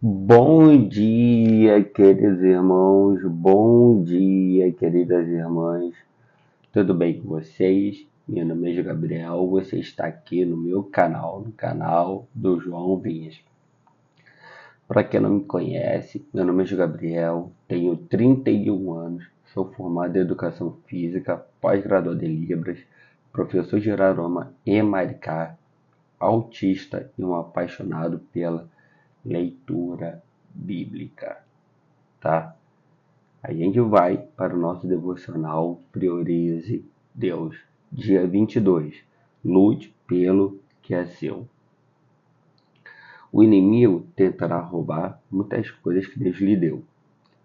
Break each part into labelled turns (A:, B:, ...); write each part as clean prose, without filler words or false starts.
A: Bom dia, queridos irmãos, bom dia, queridas irmãs, tudo bem com vocês? Meu nome é Gabriel, você está aqui no meu canal, no canal do João Vinhas. Para quem não me conhece, meu nome é Gabriel, tenho 31 anos, sou formado em Educação Física, pós-graduado em Libras, professor de Aroma e Maricá, autista e um apaixonado pela leitura bíblica, tá? A gente vai para o nosso devocional Priorize Deus, dia 22. Lute pelo que é seu. O inimigo tentará roubar muitas coisas que Deus lhe deu.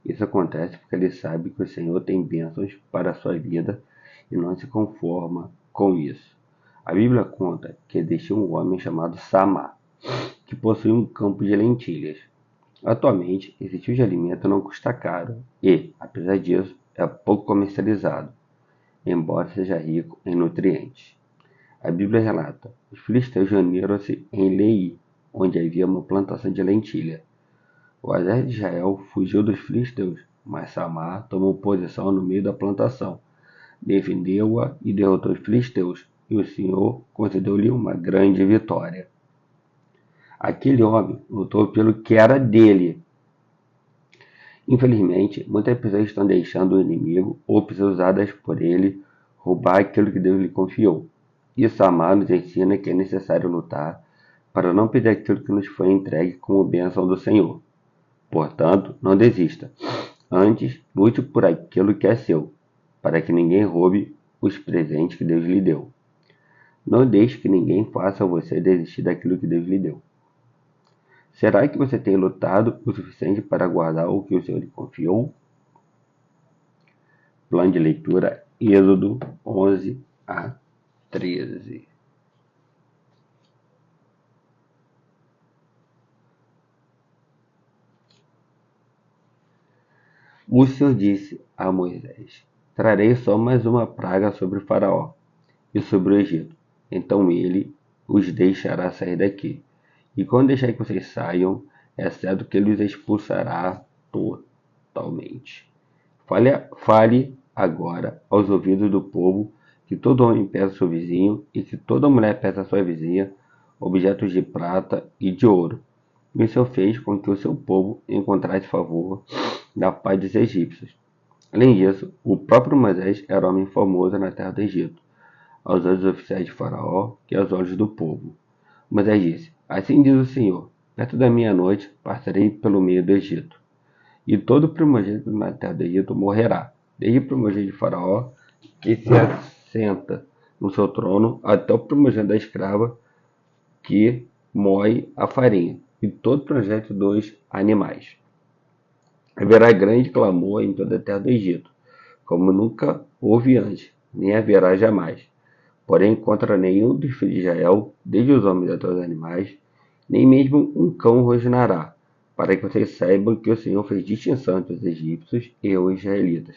A: Isso acontece porque ele sabe que o Senhor tem bênçãos para a sua vida e não se conforma com isso. A Bíblia conta que existiu um homem chamado Samar, que possuía um campo de lentilhas. Atualmente, esse tipo de alimento não custa caro e, apesar disso, é pouco comercializado, embora seja rico em nutrientes. A Bíblia relata: os filisteus reuniram-se em Lei, onde havia uma plantação de lentilha. O exército de Israel fugiu dos filisteus, mas Samar tomou posição no meio da plantação, defendeu-a e derrotou os filisteus, e o Senhor concedeu-lhe uma grande vitória. Aquele homem lutou pelo que era dele. Infelizmente, muitas pessoas estão deixando o inimigo ou pessoas usadas por ele roubar aquilo que Deus lhe confiou. Isso, Amar, nos ensina que é necessário lutar para não perder aquilo que nos foi entregue como bênção do Senhor. Portanto, não desista. Antes, lute por aquilo que é seu, para que ninguém roube os presentes que Deus lhe deu. Não deixe que ninguém faça você desistir daquilo que Deus lhe deu. Será que você tem lutado o suficiente para guardar o que o Senhor lhe confiou? Plano de leitura, Êxodo 11 a 13. O Senhor disse a Moisés: Trarei só mais uma praga sobre Faraó e sobre o Egito. Então ele os deixará sair daqui. E quando deixar que vocês saiam, é certo que ele os expulsará totalmente. Fale agora aos ouvidos do povo que todo homem peça ao seu vizinho e que toda mulher peça à sua vizinha objetos de prata e de ouro. Isso fez com que o seu povo encontrasse favor da paz dos egípcios. Além disso, o próprio Moisés era homem famoso na terra do Egito, aos olhos dos oficiais de Faraó e aos olhos do povo. Moisés disse: Assim diz o Senhor: perto da meia-noite passarei pelo meio do Egito, e todo primogênito na terra do Egito morrerá, desde o primogênito de Faraó, que se assenta no seu trono, até o primogênito da escrava, que moe a farinha, e todo projeto dos animais. Haverá grande clamor em toda a terra do Egito, como nunca houve antes, nem haverá jamais. Porém, contra nenhum dos filhos de Israel, desde os homens até os animais, nem mesmo um cão rosnará, para que vocês saibam que o Senhor fez distinção entre os egípcios e os israelitas.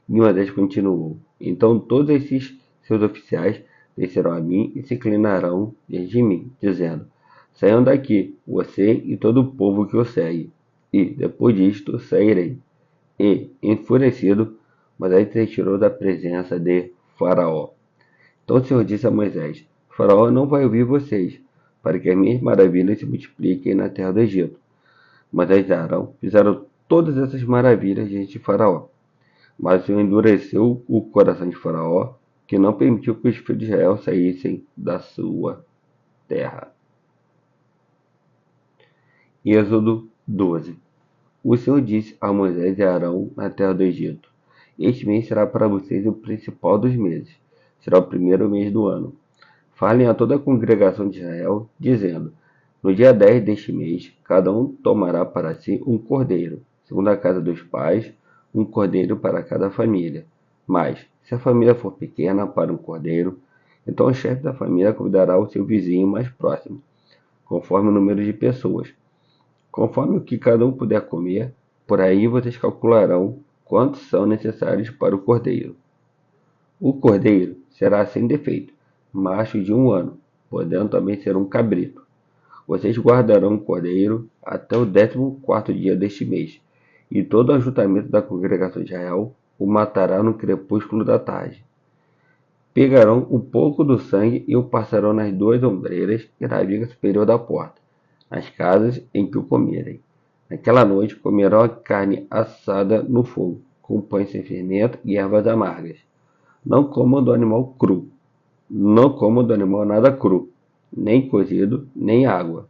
A: E Moisés continuou: Então todos esses seus oficiais descerão a mim e se inclinarão diante de mim, dizendo: Saiam daqui, você e todo o povo que o segue. E, depois disto, sairei. E, enfurecido, Moisés se retirou da presença de Faraó. Então o Senhor disse a Moisés: Faraó não vai ouvir vocês, para que as minhas maravilhas se multipliquem na terra do Egito. Moisés e Arão fizeram todas essas maravilhas diante de Faraó. Mas o Senhor endureceu o coração de Faraó, que não permitiu que os filhos de Israel saíssem da sua terra. Êxodo 12. O Senhor disse a Moisés e a Arão na terra do Egito: Este mês será para vocês o principal dos meses. Será o primeiro mês do ano. Falem a toda a congregação de Israel, dizendo: No dia 10 deste mês, cada um tomará para si um cordeiro, segundo a casa dos pais, um cordeiro para cada família. Mas, se a família for pequena para um cordeiro, então o chefe da família convidará o seu vizinho mais próximo, conforme o número de pessoas. Conforme o que cada um puder comer, por aí vocês calcularão quantos são necessários para o cordeiro. O cordeiro será sem defeito, macho de 1 ano, podendo também ser um cabrito. Vocês guardarão o cordeiro até o 14º dia deste mês, e todo o ajuntamento da congregação de Israel o matará no crepúsculo da tarde. Pegarão um pouco do sangue e o passarão nas 2 ombreiras e na viga superior da porta, nas casas em que o comerem. Naquela noite comerão a carne assada no fogo, com pães sem fermento e ervas amargas. Não comam do animal cru. Não comam do animal nada cru, nem cozido, nem água,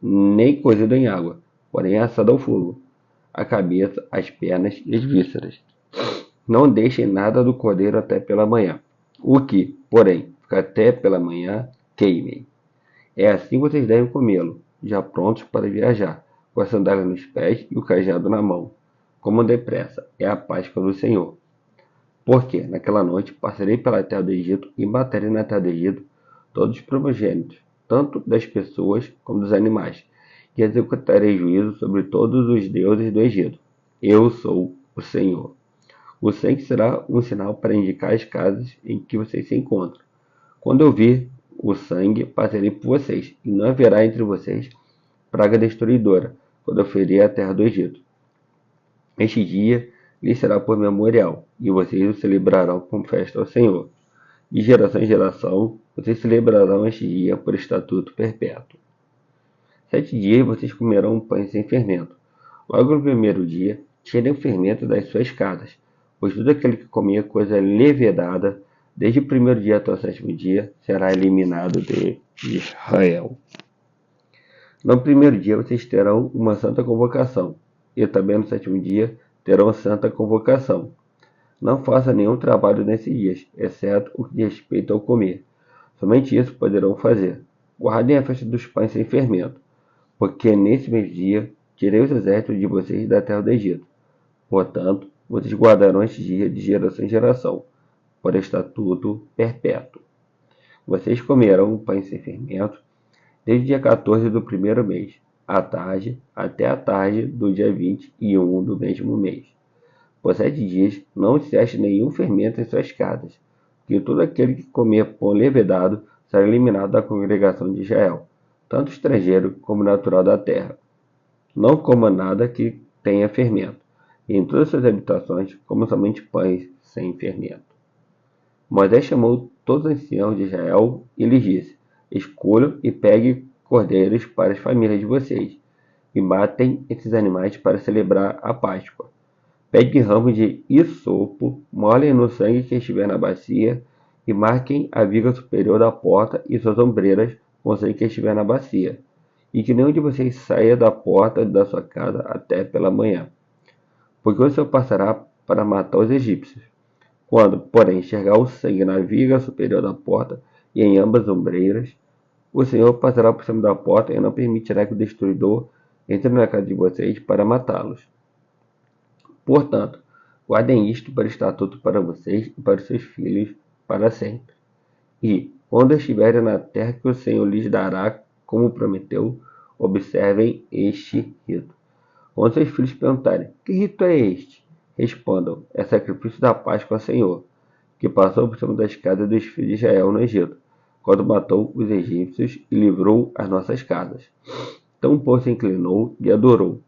A: nem cozido em água, porém assado ao fogo, a cabeça, as pernas e as vísceras. Não deixem nada do cordeiro até pela manhã. O que, porém, fica até pela manhã, queimem. É assim vocês devem comê-lo, já prontos para viajar, com a sandália nos pés e o cajado na mão. Comam depressa, é a Páscoa do Senhor. Porque, naquela noite, passarei pela terra do Egito e matarei na terra do Egito todos os primogênitos, tanto das pessoas como dos animais, e executarei juízo sobre todos os deuses do Egito. Eu sou o Senhor. O sangue será um sinal para indicar as casas em que vocês se encontram. Quando eu vir o sangue, passarei por vocês, e não haverá entre vocês praga destruidora, quando eu ferir a terra do Egito. Este dia lhes será por memorial, e vocês o celebrarão como festa ao Senhor. De geração em geração, vocês celebrarão este dia por estatuto perpétuo. 7 dias vocês comerão pães sem fermento. Logo no primeiro dia, tirem o fermento das suas casas, pois todo aquele que comer coisa levedada, desde o primeiro dia até o 7º dia, será eliminado de Israel. No primeiro dia vocês terão uma santa convocação, e também no 7º dia terão santa convocação. Não façam nenhum trabalho nesses dias, exceto o que diz respeito ao comer. Somente isso poderão fazer. Guardem a festa dos pães sem fermento, porque nesse mesmo dia tirei os exércitos de vocês da terra do Egito. Portanto, vocês guardarão este dia de geração em geração, por estatuto perpétuo. Vocês comerão pães sem fermento desde o dia 14 do primeiro mês, à tarde, até a tarde do dia 21 do mesmo mês. Por 7 dias não se ache nenhum fermento em suas casas, que todo aquele que comer pão levedado será eliminado da congregação de Israel, tanto estrangeiro como natural da terra. Não coma nada que tenha fermento, e em todas as suas habitações coma somente pães sem fermento. Moisés chamou todos os anciãos de Israel e lhes disse: escolham e peguem cordeiros para as famílias de vocês, e matem esses animais para celebrar a Páscoa. Peguem ramos de hisopo, molhem no sangue que estiver na bacia, e marquem a viga superior da porta e suas ombreiras com o sangue que estiver na bacia, e que nenhum de vocês saia da porta da sua casa até pela manhã, porque o Senhor passará para matar os egípcios. Quando, porém, enxergar o sangue na viga superior da porta e em ambas as ombreiras, o Senhor passará por cima da porta e não permitirá que o destruidor entre na casa de vocês para matá-los. Portanto, guardem isto para estatuto para vocês e para os seus filhos para sempre. E, quando estiverem na terra que o Senhor lhes dará, como prometeu, observem este rito. Quando seus filhos perguntarem: que rito é este? Respondam: é sacrifício da Páscoa ao Senhor, que passou por cima das casas dos filhos de Israel no Egito, quando matou os egípcios e livrou as nossas casas. Então o povo se inclinou e adorou.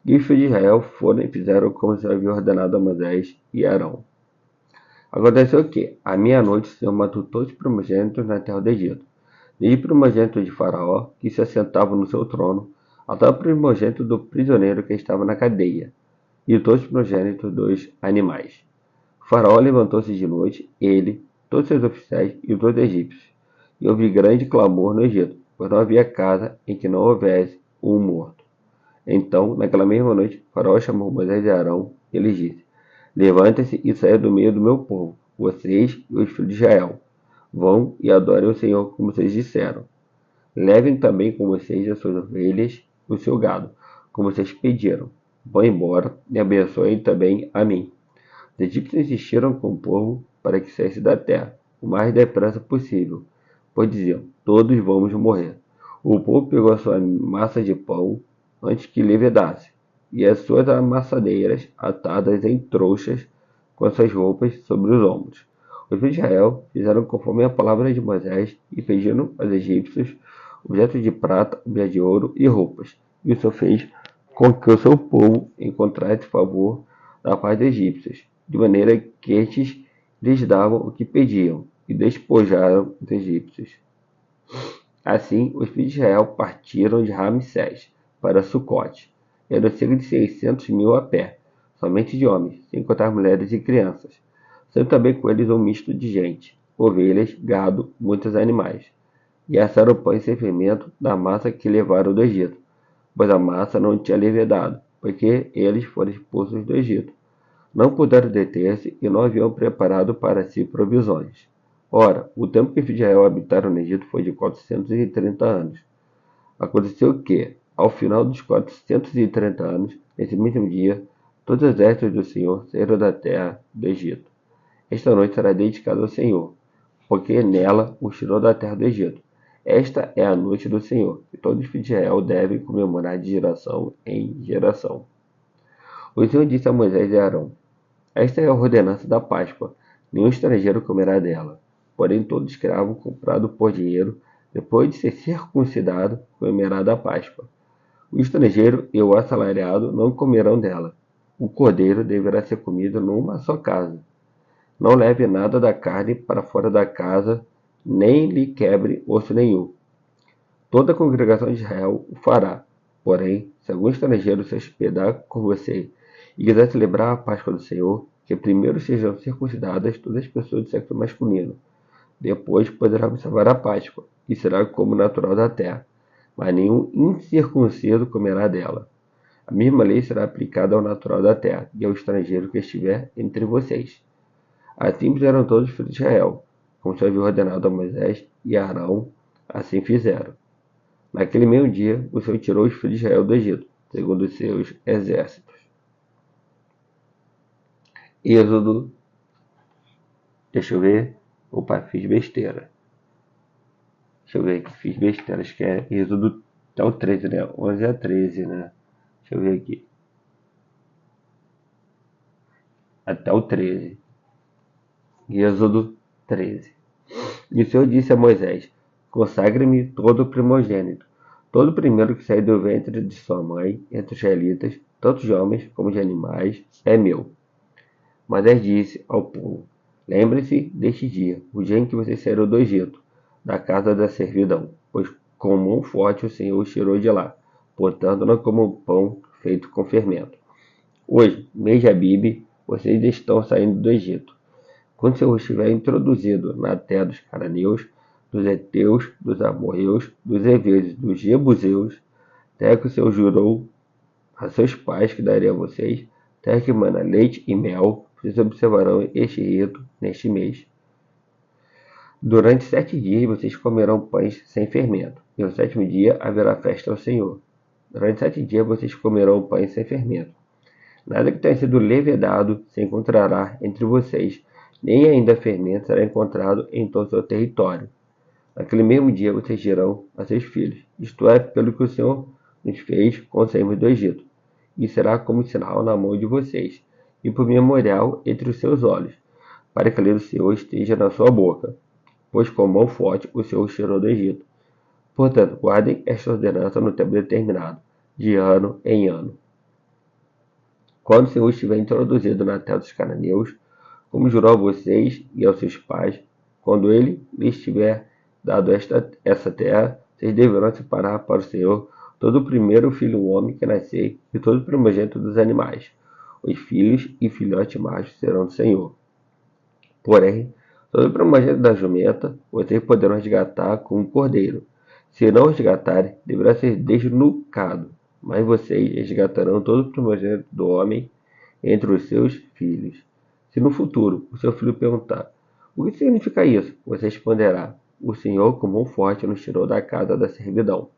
A: E os filhos de Israel foram e fizeram como o Senhor havia ordenado a Moisés e Arão. Aconteceu que, à meia-noite, o Senhor matou todos os primogênitos na terra do Egito, desde o primogênito de Faraó, que se assentava no seu trono, até o primogênito do prisioneiro que estava na cadeia, e todos os primogênitos dos animais. O Faraó levantou-se de noite, ele, todos seus oficiais e todos os egípcios, e houve grande clamor no Egito, pois não havia casa em que não houvesse um morto. Então, naquela mesma noite, Faraó chamou Moisés e Arão e lhes disse: levantem-se e saiam do meio do meu povo, vocês e os filhos de Israel. Vão e adorem o Senhor como vocês disseram. Levem também com vocês as suas ovelhas e o seu gado, como vocês pediram. Vão embora e abençoem também a mim. Os egípcios insistiram com o povo para que saísse da terra, o mais depressa possível, pois diziam: todos vamos morrer. O povo pegou a sua massa de pão antes que levedasse, e as suas amassadeiras atadas em trouxas com suas roupas sobre os ombros. Os filhos de Israel fizeram conforme a palavra de Moisés e pediram aos egípcios objetos de prata, objetos de ouro e roupas. Isso fez com que o seu povo encontrasse favor da parte dos egípcios, de maneira que estes lhes davam o que pediam e despojaram os egípcios. Assim, os filhos de Israel partiram de Ramsés para Sucote. Eram cerca de 600.000 a pé, somente de homens, sem contar mulheres e crianças. Sendo também com eles um misto de gente, ovelhas, gado, muitos animais. E assaram o pão sem fermento da massa que levaram do Egito, pois a massa não tinha levedado, porque eles foram expulsos do Egito. Não puderam deter-se e não haviam preparado para si provisões. Ora, o tempo que os filhos de Israel habitaram no Egito foi de 430 anos. Aconteceu que, ao final dos 430 anos, nesse mesmo dia, todos os exércitos do Senhor saíram da terra do Egito. Esta noite será dedicada ao Senhor, porque nela os tirou da terra do Egito. Esta é a noite do Senhor, que todos os filhos de Israel devem comemorar de geração em geração. O Senhor disse a Moisés e a Arão: Esta é a ordenança da Páscoa. Nenhum estrangeiro comerá dela. Porém, todo escravo comprado por dinheiro, depois de ser circuncidado, comerá da Páscoa. O estrangeiro e o assalariado não comerão dela. O cordeiro deverá ser comido numa só casa. Não leve nada da carne para fora da casa, nem lhe quebre osso nenhum. Toda a congregação de Israel o fará. Porém, se algum estrangeiro se hospedar com você e quiser celebrar a Páscoa do Senhor, que primeiro sejam circuncidadas todas as pessoas do sexo masculino. Depois poderá observar a Páscoa, e será como natural da terra, mas nenhum incircunciso comerá dela. A mesma lei será aplicada ao natural da terra e ao estrangeiro que estiver entre vocês. Assim fizeram todos os filhos de Israel, como se havia ordenado a Moisés e a Arão, assim fizeram. Naquele mesmo dia, o Senhor tirou os filhos de Israel do Egito, segundo os seus exércitos. Êxodo, deixa eu ver. Opa, fiz besteira. Deixa eu ver aqui, fiz besteira. Acho que é Êxodo até o 13, né? 11 a 13, né? Deixa eu ver aqui. Até o 13. Êxodo 13. E o Senhor disse a Moisés: Consagre-me todo o primogênito, todo o primeiro que sair do ventre de sua mãe, entre os israelitas, tanto de homens como de animais, é meu. Moisés disse ao povo: Lembre-se deste dia, o dia em que vocês saíram do Egito, da casa da servidão, pois com mão forte o Senhor os tirou de lá, portando-na como um pão feito com fermento. Hoje, mês de Abibe, vocês estão saindo do Egito. Quando o Senhor estiver introduzido na terra dos cananeus, dos heteus, dos amorreus, dos heveus e dos jebuseus, terra que o Senhor jurou a seus pais que daria a vocês, terra que mana leite e mel, vocês observarão este rito neste mês. Durante 7 dias vocês comerão pães sem fermento, e no 7º dia haverá festa ao Senhor. Durante 7 dias vocês comerão pães sem fermento. Nada que tenha sido levedado se encontrará entre vocês, nem ainda fermento será encontrado em todo o seu território. Naquele mesmo dia vocês dirão a seus filhos: Isto é, pelo que o Senhor nos fez quando saímos do Egito. E será como sinal na mão de vocês, e por memorial entre os seus olhos, para que a lei do Senhor esteja na sua boca. Pois com mão forte o Senhor os tirou do Egito. Portanto, guardem esta ordenança no tempo determinado, de ano em ano. Quando o Senhor estiver introduzido na terra dos cananeus, como jurou a vocês e aos seus pais, quando ele lhes tiver dado essa terra, vocês deverão separar para o Senhor todo o primeiro filho homem que nascer e todo o primogênito dos animais. Os filhos e filhotes machos serão do Senhor. Porém, todo o primogênito da jumenta vocês poderão resgatar com um cordeiro. Se não resgatarem, deverá ser desnucado, mas vocês resgatarão todo o primogênito do homem entre os seus filhos. Se no futuro o seu filho perguntar: O que significa isso? Você responderá: O Senhor com mão forte nos tirou da casa da servidão.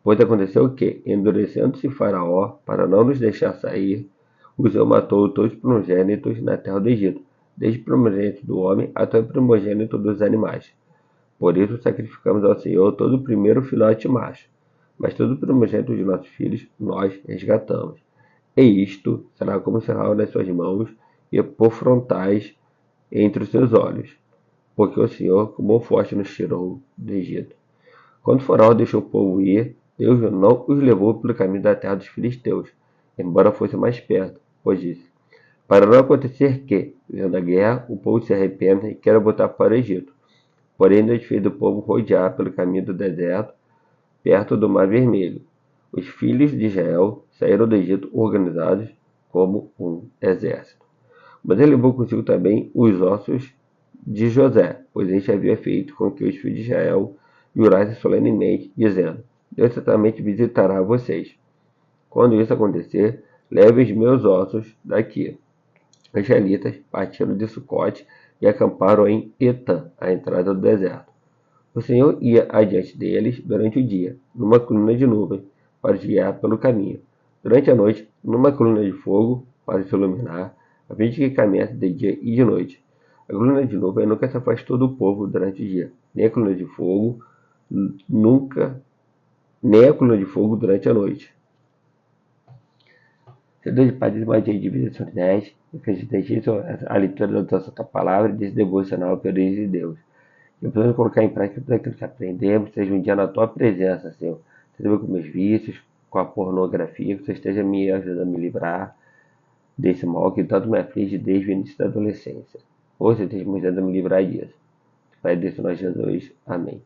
A: Pois aconteceu que, endurecendo-se Faraó para não nos deixar sair, o Senhor matou todos os primogênitos na terra do Egito, desde o primogênito do homem até o primogênito dos animais. Por isso sacrificamos ao Senhor todo o primeiro filhote macho, mas todo o primogênito de nossos filhos nós resgatamos. E isto será como sinal nas suas mãos e por frontais entre os seus olhos, porque o Senhor com mão forte nos tirou do Egito. Quando Faraó deixou o povo ir, Deus não os levou pelo caminho da terra dos filisteus, embora fosse mais perto, pois disse: para não acontecer que, vendo a guerra, o povo se arrependa e queira voltar para o Egito. Porém, Deus fez o povo rodear pelo caminho do deserto, perto do Mar Vermelho. Os filhos de Israel saíram do Egito organizados como um exército. Mas ele levou consigo também os ossos de José, pois este havia feito com que os filhos de Israel jurassem solenemente, dizendo: Deus certamente visitará vocês. Quando isso acontecer, leve os meus ossos daqui. Os israelitas partiram de Sucote e acamparam em Etã, à entrada do deserto. O Senhor ia adiante deles durante o dia, numa coluna de nuvem, para os guiar pelo caminho. Durante a noite, numa coluna de fogo, para os iluminar, a fim de que caminhasse de dia e de noite. A coluna de nuvem nunca se afastou do povo durante o dia, nem a coluna de fogo nunca, nem a coluna de fogo durante a noite. Senhor de Pai, mais dia de vida sobre 10, acreditei a leitura da Santa Palavra e desse devocional pelo de Deus. Que podemos colocar em prática tudo aquilo que aprendemos, seja um dia na tua presença, Senhor. Seja com meus vícios, com a pornografia, que você esteja me ajudando a me livrar desse mal que tanto me aflige desde o início da adolescência. Ou você esteja me ajudando a me livrar disso. Pai, desse nós Jesus. Amém.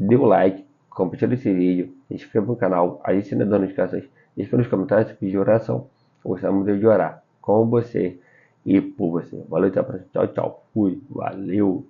A: Dê um like, compartilhe esse vídeo, inscreva no canal, adicione as notificações, deixe nos comentários se pedir oração. Gostamos de orar com você e por você. Valeu, até a próxima. Tchau, tchau. Fui. Valeu.